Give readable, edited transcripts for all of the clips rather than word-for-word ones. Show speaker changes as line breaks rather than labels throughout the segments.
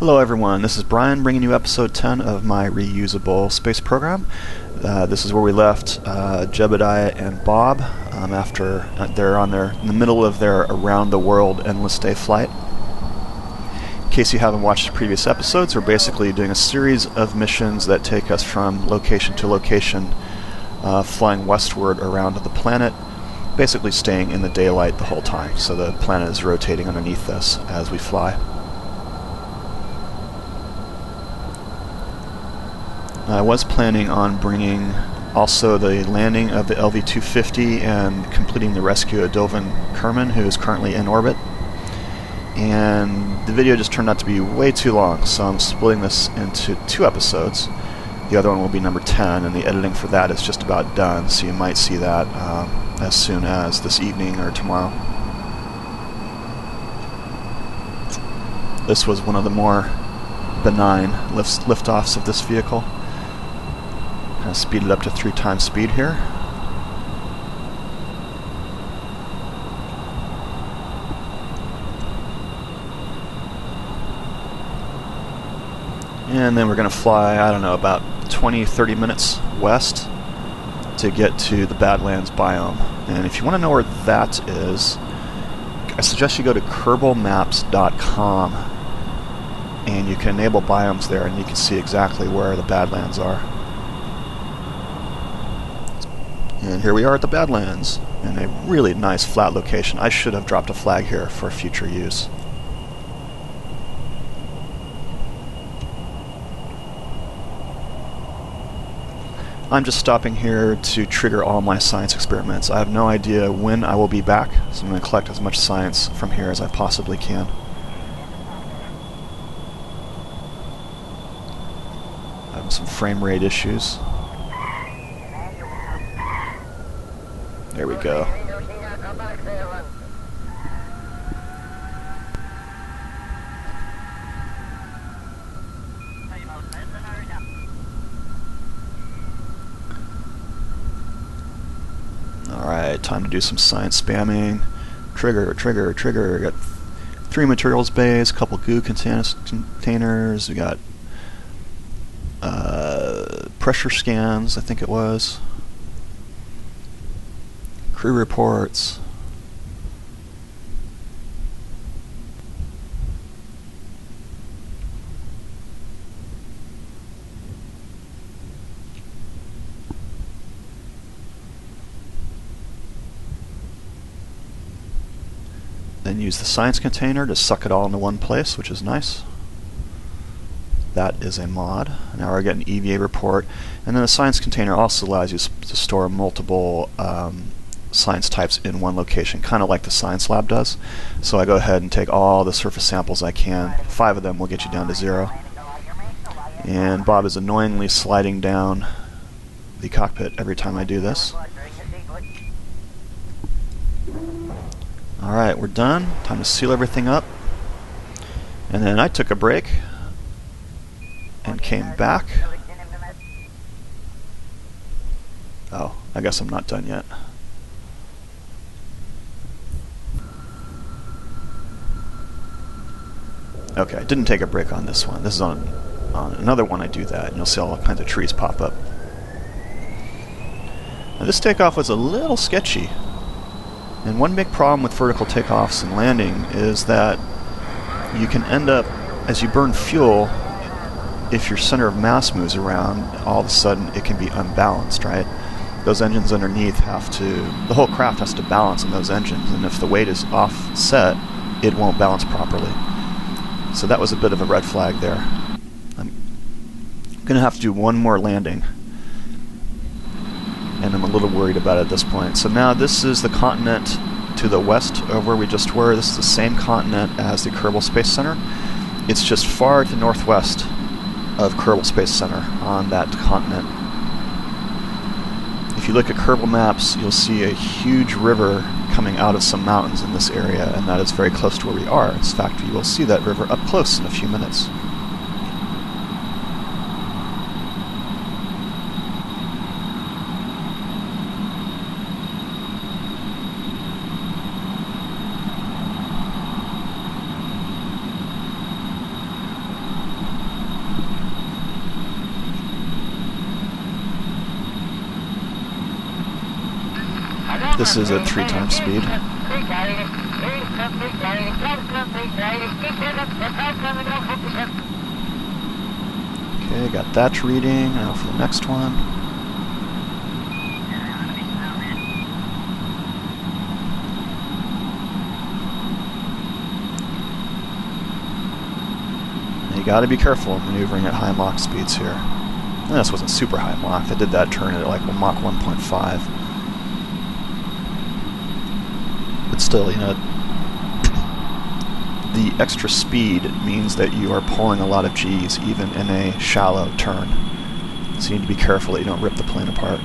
Hello everyone, this is Brian bringing you episode 10 of my Reusable space program. This is where we left Jebediah and Bob after they're in the middle of their around the world endless day flight. In case you haven't watched the previous episodes, we're basically doing a series of missions that take us from location to location, flying westward around the planet, basically staying in the daylight the whole time, so the planet is rotating underneath us as we fly. I was planning on bringing also the landing of the LV-250 and completing the rescue of Dovin Kerman, who is currently in orbit. And the video just turned out to be way too long, so I'm splitting this into 2 episodes. The other one will be number 10, and the editing for that is just about done, so you might see that as soon as this evening or tomorrow. This was one of the more benign liftoffs of this vehicle. Kind of speed it up to 3 times speed here. And then we're going to fly, I don't know, about 20-30 minutes west to get to the Badlands biome. And if you want to know where that is, I suggest you go to kerbalmaps.com and you can enable biomes there and you can see exactly where the Badlands are. And here we are at the Badlands, in a really nice flat location. I should have dropped a flag here for future use. I'm just stopping here to trigger all my science experiments. I have no idea when I will be back, so I'm going to collect as much science from here as I possibly can. Having some frame rate issues. There we go. Alright, time to do some science spamming. Trigger. Got 3 materials bays, a couple goo containers. We got pressure scans, I think it was. Crew reports. Then use the science container to suck it all into one place, which is nice. That is a mod. Now we're getting EVA report. And then the science container also allows you to store multiple science types in one location, kind of like the science lab does. So I go ahead and take all the surface samples I can. 5 of them will get you down to 0. And Bob is annoyingly sliding down the cockpit every time I do this. Alright, we're done. Time to seal everything up. And then I took a break and came back. Oh, I guess I'm not done yet. Okay, I didn't take a break on this one. This is on another one I do that, and you'll see all kinds of trees pop up. Now this takeoff was a little sketchy. And one big problem with vertical takeoffs and landing is that you can end up, as you burn fuel, if your center of mass moves around, all of a sudden it can be unbalanced, right? Those engines underneath the whole craft has to balance on those engines, and if the weight is offset, it won't balance properly. So that was a bit of a red flag there. I'm going to have to do one more landing, and I'm a little worried about it at this point. So now this is the continent to the west of where we just were. This is the same continent as the Kerbal Space Center. It's just far to northwest of Kerbal Space Center on that continent. If you look at Kerbal maps, you'll see a huge river coming out of some mountains in this area, and that is very close to where we are. In fact, you will see that river up close in a few minutes. This is at 3 times speed. Okay, got that reading. Now for the next one. You got to be careful maneuvering at high Mach speeds here. And this wasn't super high Mach. I did that turn at like Mach 1.5. But still, you know, the extra speed means that you are pulling a lot of G's even in a shallow turn. So you need to be careful that you don't rip the plane apart.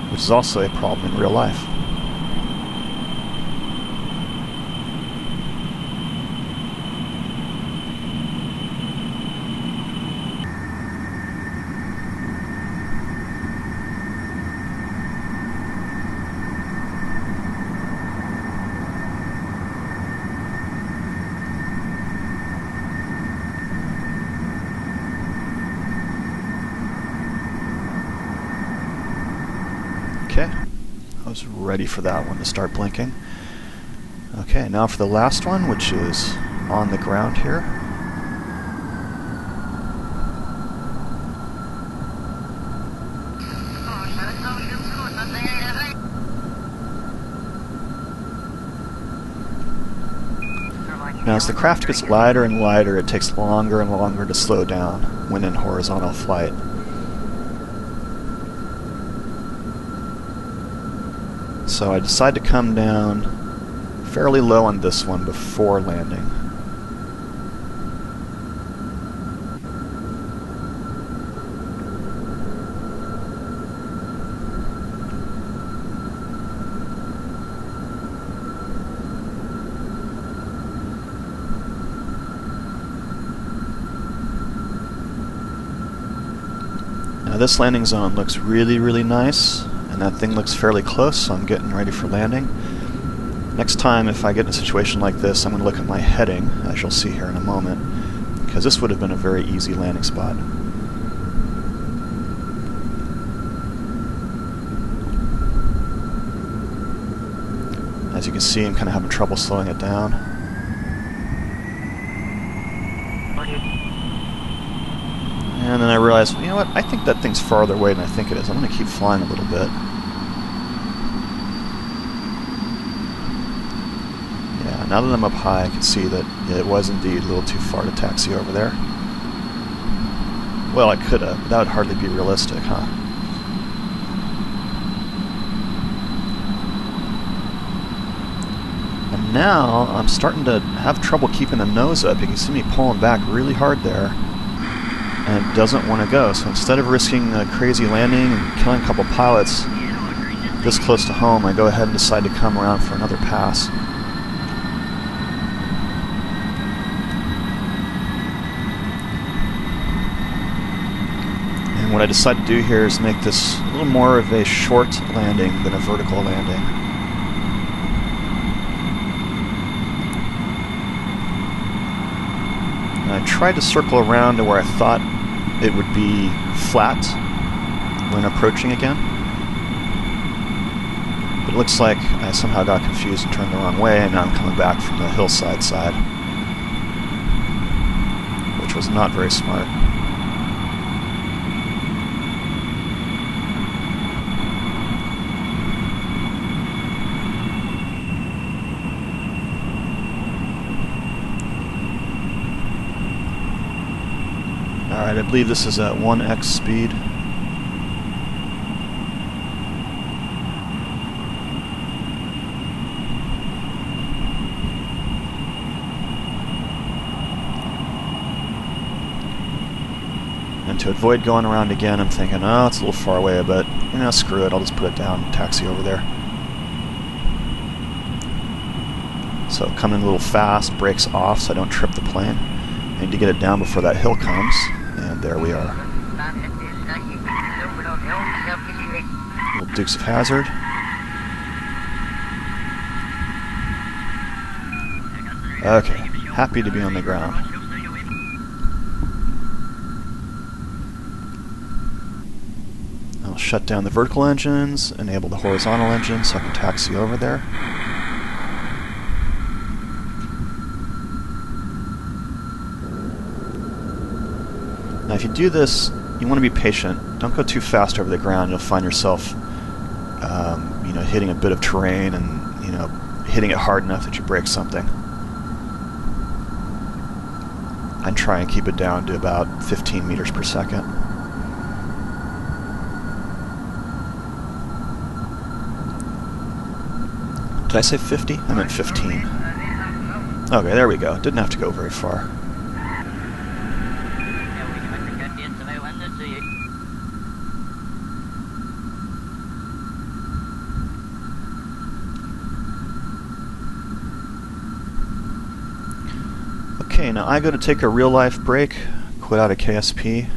Which is also a problem in real life. Okay, I was ready for that one to start blinking. Okay, now for the last one, which is on the ground here. Now as the craft gets lighter and lighter, it takes longer and longer to slow down when in horizontal flight. So I decide to come down fairly low on this one before landing. Now this landing zone looks really, really nice. And that thing looks fairly close, so I'm getting ready for landing. Next time, if I get in a situation like this, I'm going to look at my heading, as you'll see here in a moment, because this would have been a very easy landing spot. As you can see, I'm kind of having trouble slowing it down. And then I realized, you know what, I think that thing's farther away than I think it is. I'm going to keep flying a little bit. Yeah, now that I'm up high, I can see that it was indeed a little too far to taxi over there. Well, I could have, but that would hardly be realistic, huh? And now, I'm starting to have trouble keeping the nose up. You can see me pulling back really hard there. And it doesn't want to go, so instead of risking a crazy landing and killing a couple pilots this close to home, I go ahead and decide to come around for another pass. And what I decide to do here is make this a little more of a short landing than a vertical landing. And I tried to circle around to where I thought it would be flat when approaching again. But it looks like I somehow got confused and turned the wrong way, and now I'm coming back from the hillside side, which was not very smart. Alright, I believe this is at 1x speed. And to avoid going around again, I'm thinking, oh, it's a little far away, but, you know, screw it, I'll just put it down and taxi over there. So coming a little fast, brakes off so I don't trip the plane. I need to get it down before that hill comes. And there we are. Little Dukes of Hazzard. Okay, happy to be on the ground. I'll shut down the vertical engines, enable the horizontal engine so I can taxi over there. Now if you do this, you want to be patient. Don't go too fast over the ground. You'll find yourself hitting a bit of terrain and hitting it hard enough that you break something. I'd try and keep it down to about 15 meters per second. Did I say 50? I meant 15. Okay, there we go. Didn't have to go very far. Okay, now I go to take a real-life break, quit out of KSP.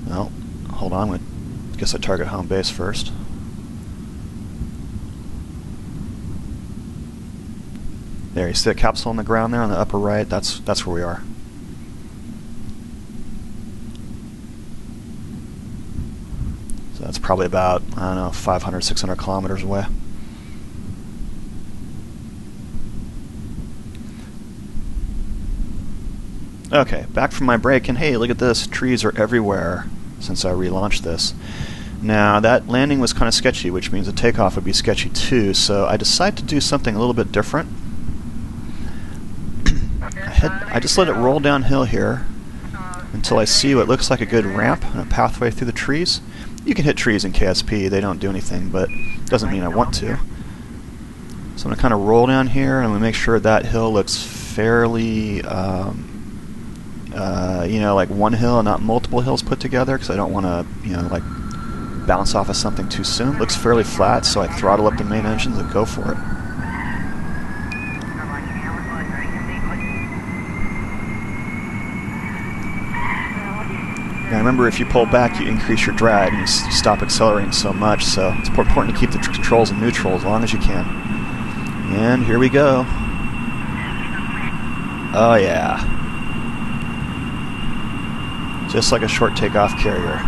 Well, hold on, I guess I target home base first. There, you see that capsule on the ground there on the upper right? That's where we are. So that's probably about, I don't know, 500, 600 kilometers away. Okay, back from my break, and hey, look at this. Trees are everywhere since I relaunched this. Now, that landing was kind of sketchy, which means the takeoff would be sketchy too, so I decided to do something a little bit different. I just let it roll downhill here until I see what looks like a good ramp and a pathway through the trees. You can hit trees in KSP, they don't do anything, but it doesn't mean I want to. So I'm going to kind of roll down here, and I'm going to make sure that hill looks fairly like one hill and not multiple hills put together, because I don't want to, like bounce off of something too soon. It looks fairly flat, so I throttle up the main engines and go for it. Now remember, if you pull back, you increase your drag and you stop accelerating so much, so it's important to keep the controls in neutral as long as you can. And here we go. Oh yeah. Just like a short takeoff carrier.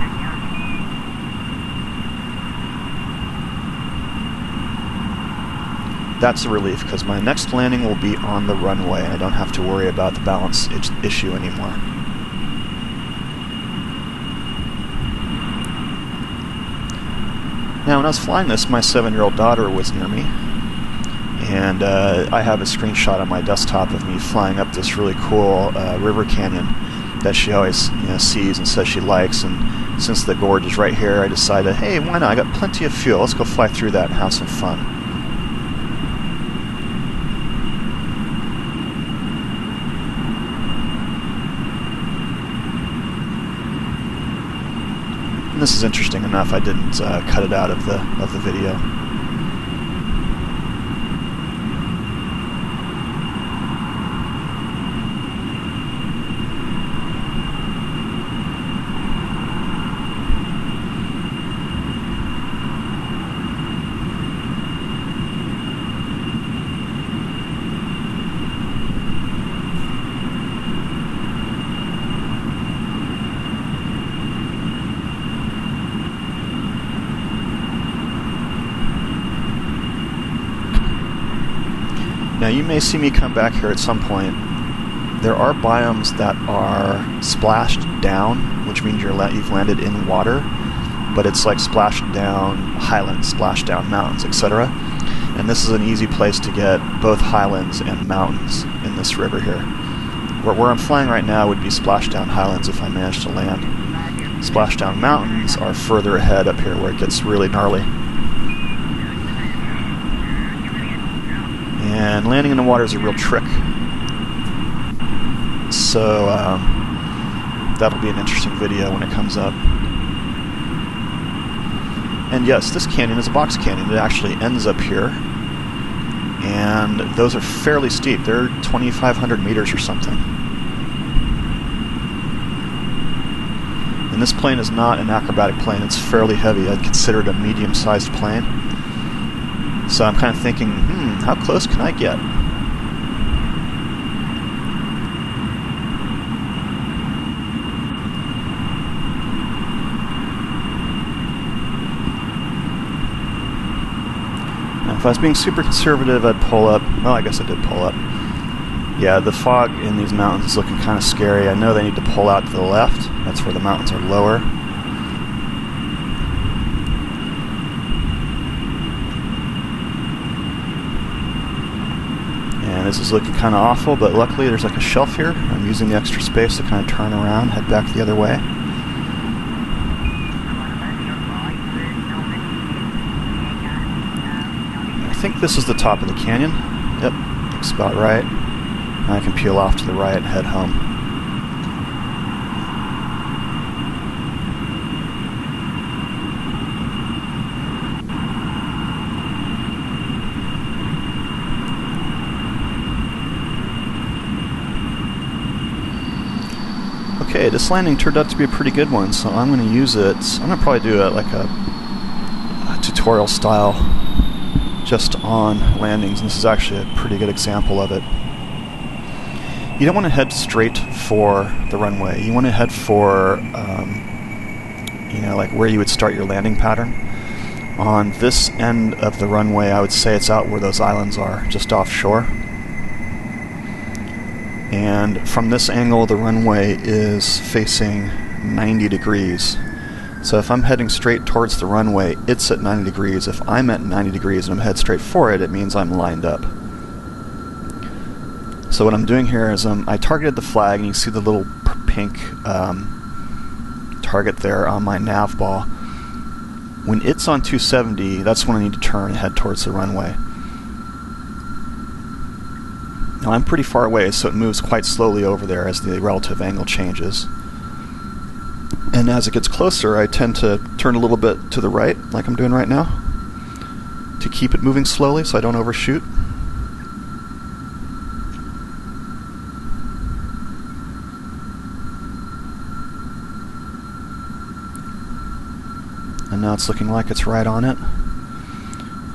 That's a relief, because my next landing will be on the runway and I don't have to worry about the balance issue anymore. Now when I was flying this, my 7-year-old daughter was near me, and I have a screenshot on my desktop of me flying up this really cool river canyon that she always sees and says she likes, and since the gorge is right here, I decided, hey, why not? I got plenty of fuel. Let's go fly through that and have some fun. And this is interesting enough. I didn't cut it out of the video. Now you may see me come back here at some point. There are biomes that are splashed down, which means you've landed in water, but it's like splashed down highlands, splashed down mountains, etc. And this is an easy place to get both highlands and mountains in this river here. Where I'm flying right now would be splashed down highlands if I manage to land. Splashdown mountains are further ahead up here where it gets really gnarly. And landing in the water is a real trick. So that'll be an interesting video when it comes up. And yes, this canyon is a box canyon. It actually ends up here. And those are fairly steep. They're 2,500 meters or something. And this plane is not an acrobatic plane. It's fairly heavy. I'd consider it a medium-sized plane. So I'm kind of thinking, how close can I get? If I was being super conservative, I'd pull up. Well, I guess I did pull up. Yeah, the fog in these mountains is looking kind of scary. I know they need to pull out to the left. That's where the mountains are lower. And this is looking kind of awful, but luckily there's like a shelf here. I'm using the extra space to kind of turn around, head back the other way. I think this is the top of the canyon. Yep, looks about right. And I can peel off to the right and head home. Okay, this landing turned out to be a pretty good one, so I'm going to use it. I'm going to probably do like a tutorial style just on landings, and this is actually a pretty good example of it. You don't want to head straight for the runway. You want to head for, you know, like where you would start your landing pattern. On this end of the runway, I would say it's out where those islands are, just offshore. And from this angle, the runway is facing 90 degrees. So if I'm heading straight towards the runway, it's at 90 degrees. If I'm at 90 degrees and I'm headed straight for it, it means I'm lined up. So what I'm doing here is I targeted the flag, and you see the little pink target there on my nav ball. When it's on 270, that's when I need to turn and head towards the runway. Now I'm pretty far away, so it moves quite slowly over there as the relative angle changes. And as it gets closer, I tend to turn a little bit to the right, like I'm doing right now, to keep it moving slowly so I don't overshoot. And now it's looking like it's right on it.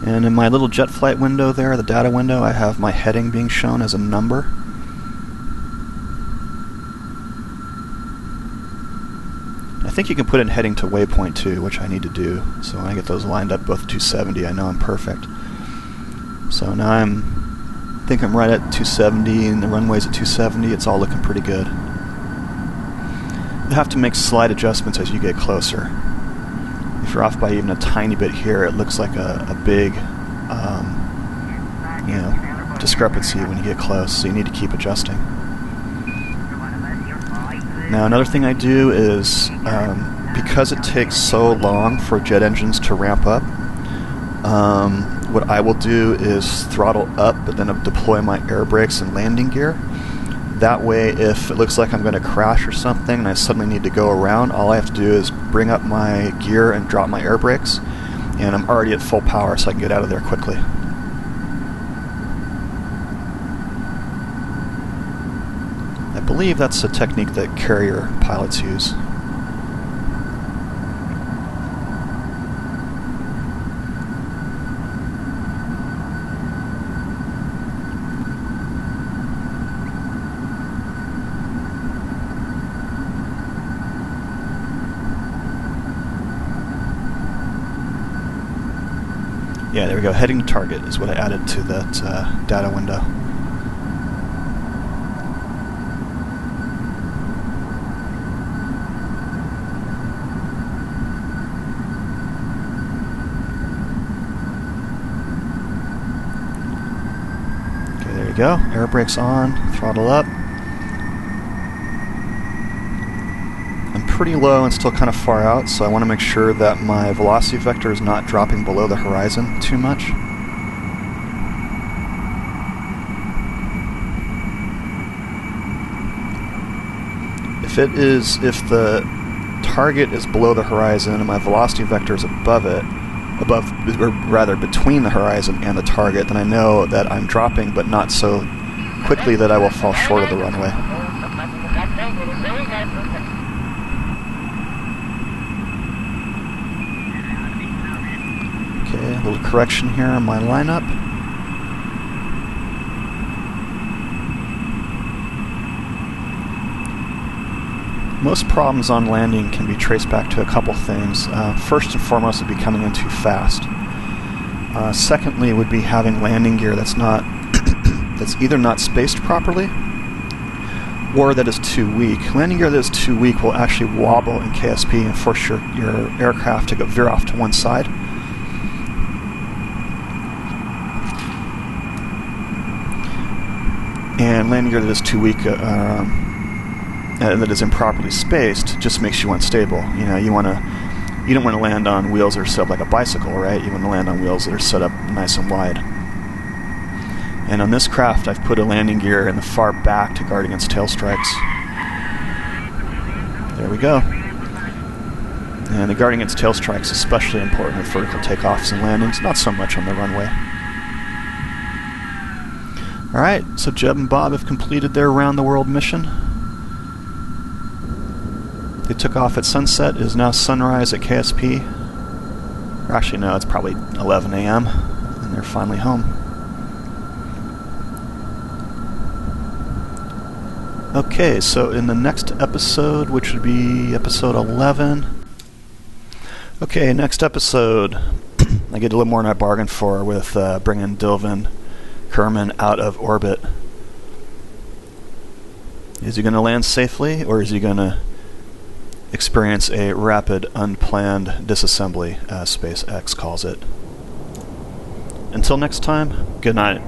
And in my little jet flight window there, the data window, I have my heading being shown as a number. I think you can put in heading to waypoint too, which I need to do. So when I get those lined up both 270, I know I'm perfect. So now I think I'm right at 270, and the runway's at 270. It's all looking pretty good. You have to make slight adjustments as you get closer. If you're off by even a tiny bit here, it looks like a big you know, discrepancy when you get close, so you need to keep adjusting. Now another thing I do is, because it takes so long for jet engines to ramp up, what I will do is throttle up, but then deploy my air brakes and landing gear. That way, if it looks like I'm going to crash or something and I suddenly need to go around, all I have to do is bring up my gear and drop my air brakes, and I'm already at full power, so I can get out of there quickly. I believe that's a technique that carrier pilots use. Yeah, there we go. Heading to target is what I added to that data window. Okay, there you go. Air brakes on, throttle up. I'm pretty low and still kind of far out, so I want to make sure that my velocity vector is not dropping below the horizon too much. If the target is below the horizon and my velocity vector is above it, or rather between the horizon and the target, then I know that I'm dropping, but not so quickly that I will fall short of the runway. Okay, a little correction here on my lineup. Most problems on landing can be traced back to a couple things. First and foremost would be coming in too fast. Secondly, would be having landing gear that's not that's either not spaced properly or that is too weak. Landing gear that is too weak will actually wobble in KSP and force your aircraft to veer off to one side. And landing gear that is too weak and that is improperly spaced just makes you unstable. You know, you don't want to land on wheels that are set up like a bicycle, right? You want to land on wheels that are set up nice and wide. And on this craft, I've put a landing gear in the far back to guard against tail strikes. There we go. And the guarding against tail strikes is especially important with vertical takeoffs and landings, not so much on the runway. Alright, so Jeb and Bob have completed their round-the-world mission. They took off at sunset. It is now sunrise at KSP. Or actually, no, it's probably 11 a.m. and they're finally home. Okay, so in the next episode, which would be episode 11. Okay, next episode, I get a little more than I bargained for with bringing Dilvin Kerman out of orbit. Is he going to land safely, or is he going to experience a rapid, unplanned disassembly, as SpaceX calls it? Until next time, good night.